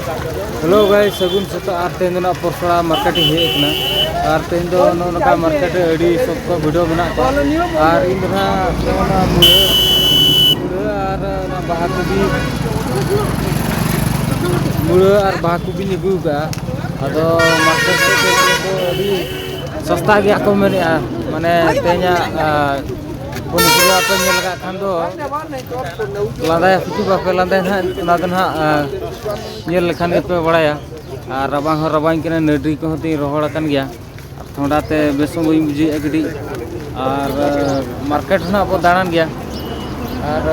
hello guys सगुन सेता और तेन परसड़ा मार्केट हेकना और तेन नौका मार्केट अड़ी सब को वीडियो बना और इन मुड़ा और बाहा कबी मुड़ा और बाहा कबी निगुगा अदो मार्केट अड़ी सस्ता गया को मेने माने तेना पुनिपुरा पे लगा खान दो लादा फिटू बापे लादा ना ना लेखान पे बड़ाया और रबांग रबांग के नडी को ती रोहड़ अकन गया थोड़ाते बेसों बई बुझे गडी और मार्केट ना अब दाड़ान गया और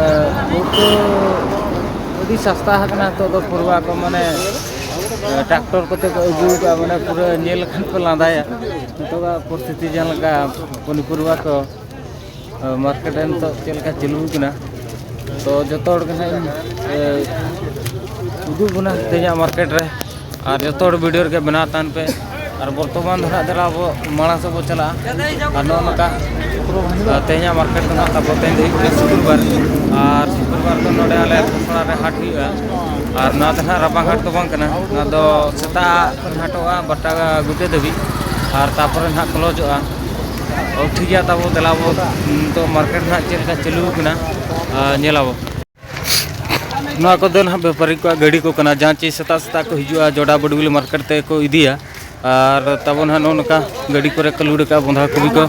बहुत सस्ता हकना तो पुरवा को माने ट्रैक्टर कोते को अगू माने पूरा नेल खान पे लादाया तो परिस्थिति जहां लगा पुनिपुरवा को मार्केट तो चलका चलू कना तो जो उदू बना तेजा मार्केट रे और जो वीडियो के बना तान पे और बर्तमान धरा जरा अब माड़ा से बो चला और नौका तेजा मार्केट तो तब तेज शुक्रवार और शुक्रवार तो नोड़े आले पसड़ा रे हाट हुआ और ना तो रबांग हाट तो बांग कना ना दो सेता हाटोआ बटा गुटे दबी और तापर ना क्लोजोआ और ठीक है तब दिलाबो तो मार्केट ना चलका चलू कना नेलाबो ना को दो ना व्यापारी को गाड़ी को कना जहाँ चीज सेता सेता को हिजुआ जोड़ा बडुल मार्केट ते को इदिया और तब ना नौका गाड़ी को कलूड़ का बंधा कबी को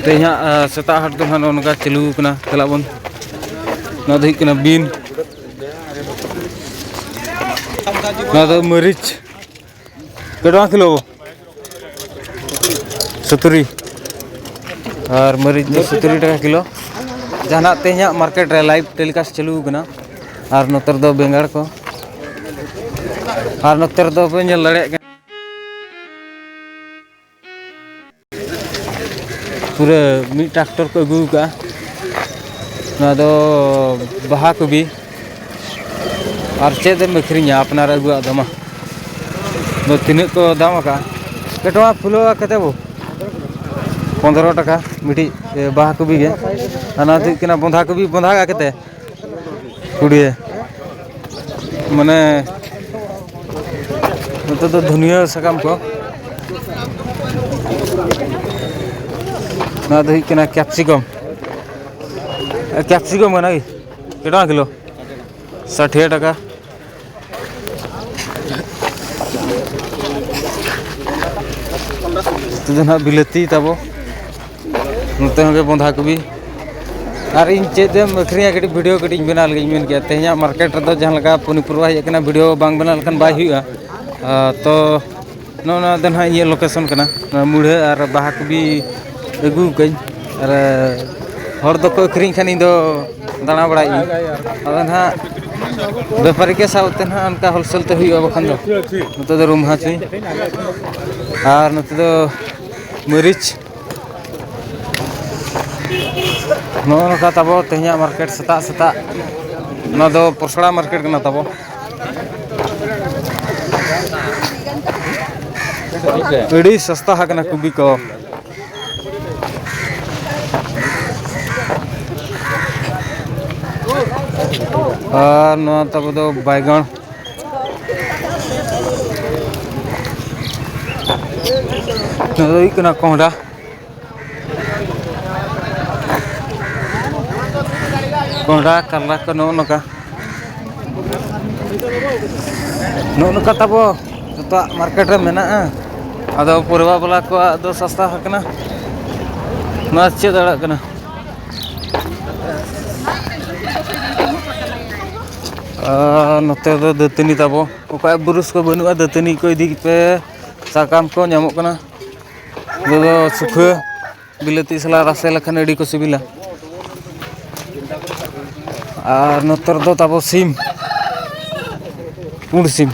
तेहा सेता हाट दो ना नौका चलू कना दिलाबन ना दो कना बीन ना दो मरीच केडवा किलो 70 और मरीच 70 टका किलो जहां तेजा मार्केट रे लाइव टेलीकास्ट चलू कना और नतर दो बेंगाड़ को और नतर दो पे नेल लड़े पूरे मी ट्रैक्टर को अगू का ना दो बाहा कबी और चेद मखरिया अपनार अगू दमा दो तीन को दाम का केटवा फुलो कते बो 15 टका मिटी बाहा कबी के अना दिकना बंधा कबी बंधा का केते 20 माने तो धनिया सकाम को ना दिकना कैप्सिकम ना केटा किलो 60 टका तो ना बिलती तबो नते होगे बंधा कबी और इन चेदम अखरिया कटी वीडियो कटी बना लगे मेन के तेजा मार्केट रे जहां लगा पुनिपुरवा हेकना वीडियो बांग बना लखन बाय हुआ तो नोना दना ये लोकेशन कना मुढ़े और बाहा कबी अगू कई और हर दो को अखरिन खानी दो दाना बड़ा ना व्यापारी के साथ ना उनका होलसेल तो हुआ बखन दो रूम हाची और नते दो मरीच नौका तब तेजा मार्केट सेता सेता ना दो परसड़ा मार्केट कना तब अड़ी सस्ता हकना कुबी को और ना तब दो बैगन ना कोहड़ा कोहड़ा कला को नौका तब जो मार्केट रे मेना अदो पुरवा वाला को दो सस्ता हकना ना चेद अड़ा कना नते दो दतनी तब ओका बुरुस को बनुआ दतनी को इदी पे साकाम को नामो कना दो सुखा बिलती सला रासे लखन अड़ी को सिबिला और नतर दो तब सिम पुंड सिम